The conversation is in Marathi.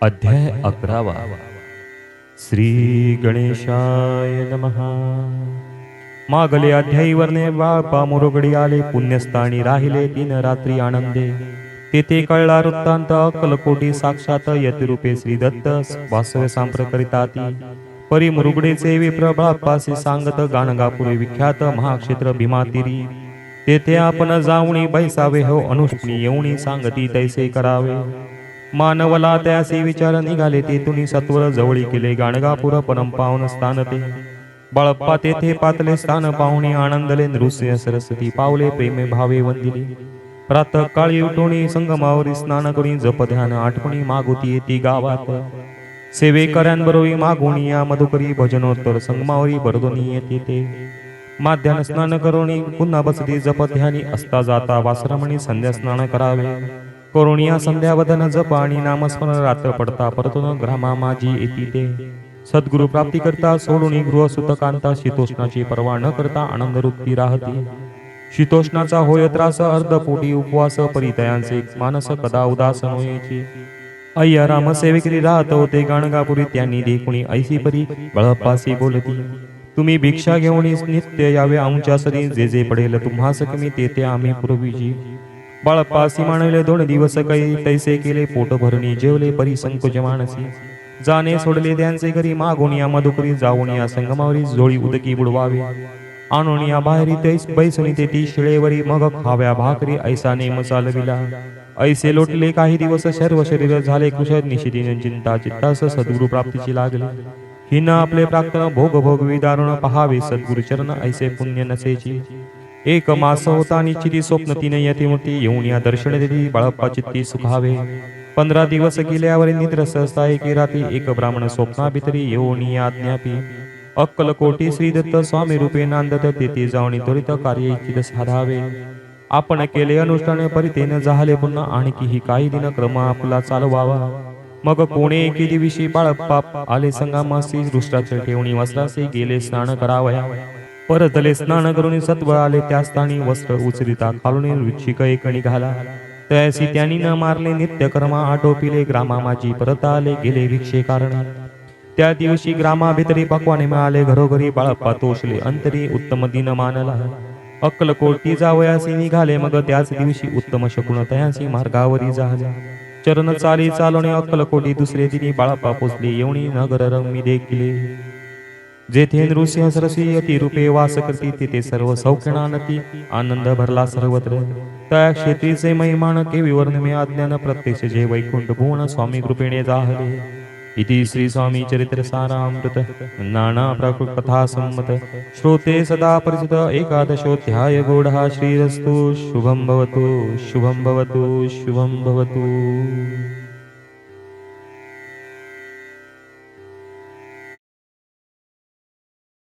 अध्याय 11. श्री गणेशाय नमः. मागले अध्यायी वर्णे बापा मुरुगडी आले पुण्यस्थानी राहिले 3 रात्री आनंदे. तेथे कळला वृत्तांत अक्कलकोटी साक्षात यतिरूपे श्री दत्त वासव्य सांप्रकरिताती. परी मुरुगडेचे विप्र बापासी सांगत गाणगापुरी विख्यात महाक्षेत्र भीमातीरी. तेथे आपण जाऊनी बैसावे हो अनुष्णी येऊनी सांगती तैसे करावे. मानवला त्याचे विचार निघाले तेथून सत्वर जवळी केले गाणगापूर परम पावन स्थान ते. बाळप्पा तेथे पातले स्थान पाहुणे आनंदले नृसिंह सरस्वती पावले प्रेमे भावे वंदिली. प्रातः काळी उठोणी संगमावरी स्नान करून जप ध्यान आठवणी मागुती येती गावात. सेवेकऱ्यांबरोबरी मागुणी या मधुकरी भजनोत्तर संगमावरी बरदोनी येते ते. माध्यान स्नान करोणी पुन्हा बसती जप ध्यानी असता जाता वासरमणी संध्या स्नान करावे. करुणिया संध्यावदन जप आणि नामस्मरण रात्र पडता परतून ग्रामा माझी येती ते. सद्गुरु प्राप्ती करता सोडून गृह सुतकांता शीतोष्णाची पर्वा न करता आनंद वृत्ती राहती. शीतोष्णाचा होय त्रास अर्धपोटी उपवास परितयांचे मानस कदा उदास नोयेची. अय्या राम सेवेकरी राहत होते गाणगापुरी त्यांनी देखुणी ऐसी परी बळप्पासी बोलती. तुम्ही भिक्षा घेऊन नित्य यावे आमच्या सरी जे जे पडेल तुम्हास कमी तेथे आम्ही पुरवीजी. बाळप्पासी मानले 2 दिवस काही तैसे केले पोट भरणी जेवले परी संकोच मानसी. जाणे सोडले त्यांचे घरी मागून या मधुकरी जाऊन या संगमावरी जोळी उदकी बुडवावे. आणून या बाहेरी तैस बैसुनी ते ती शिळेवरी मग खाव्या भाकरी ऐसा नेम चालविला. ऐसे लोटले काही दिवस सर्व शरीर झाले कुशल निशितीने चिंता चित्तास सद्गुरु प्राप्तीची लागली. हिन आपले प्राक्तन भोग भोगवी दारुण पहावे सद्गुरु चरण ऐसे पुण्य नसेची. 1 मास होता निश्चिती स्वप्न 3 यतिमूर्ती येऊन या दर्शन देती बाळप्पा चित्ती सुखावे. 15 दिवस गेल्यावर निद्र सहसा एके रात्री 1 ब्राह्मण स्वप्ना भितरी येऊन या आज्ञापी. अक्कलकोटी श्री दत्त स्वामी रूपे नांदत तेथे जाऊन त्वरित कार्य इच्छित साधावे. आपण केले अनुष्ठान परितेन झाले पुन्हा आणखीही काही दिन क्रम आपला चालवावा. मग कोणे एके दिवशी बाळप्पा आले संगमासी दृष्टाचे ठेवणी वस्त्रासे गेले स्नान करावया. परतले स्नान करून सत्व आले त्या स्थानी वस्त्र उचरिता खालून वृक्षिक एक निघाला. त्यासी त्यांनी न मारले नित्य कर्मा आटोपिले ग्रामा माझी परत आले गेले भिक्षे कारण. त्या दिवशी ग्रामा भितरी पक्वाने मिळाले घरोघरी बाळप्पा तोषले अंतरी उत्तम दिन मानला. अक्कलकोटी जावयासी निघाले मग त्याच दिवशी उत्तम शकुन तयासी मार्गावरी झाले. चरण चाली चालवणे अक्कलकोटी दुसरे दिनी बाळप्पा पोचले येऊनी नगर रम्मी देखिले. जेथे नृसिंह सरस्वती यती रूपे वास करती तेथे सर्व सौख्यनानती आनंद भरला सर्वत्र. त्या क्षेत्रीचे महिमान केवी वर्णमे अज्ञान प्रत्यक्ष जे वैकुंठ भुवन स्वामी कृपेने जाहले. इति श्री स्वामी चरित्र सारामृत नाना प्रकृत कथा संमत श्रोते सदा परिचित 11ोऽध्याय गौडः श्रीरस्तु शुभं भवतु शुभं भवतु शुभं भवतु.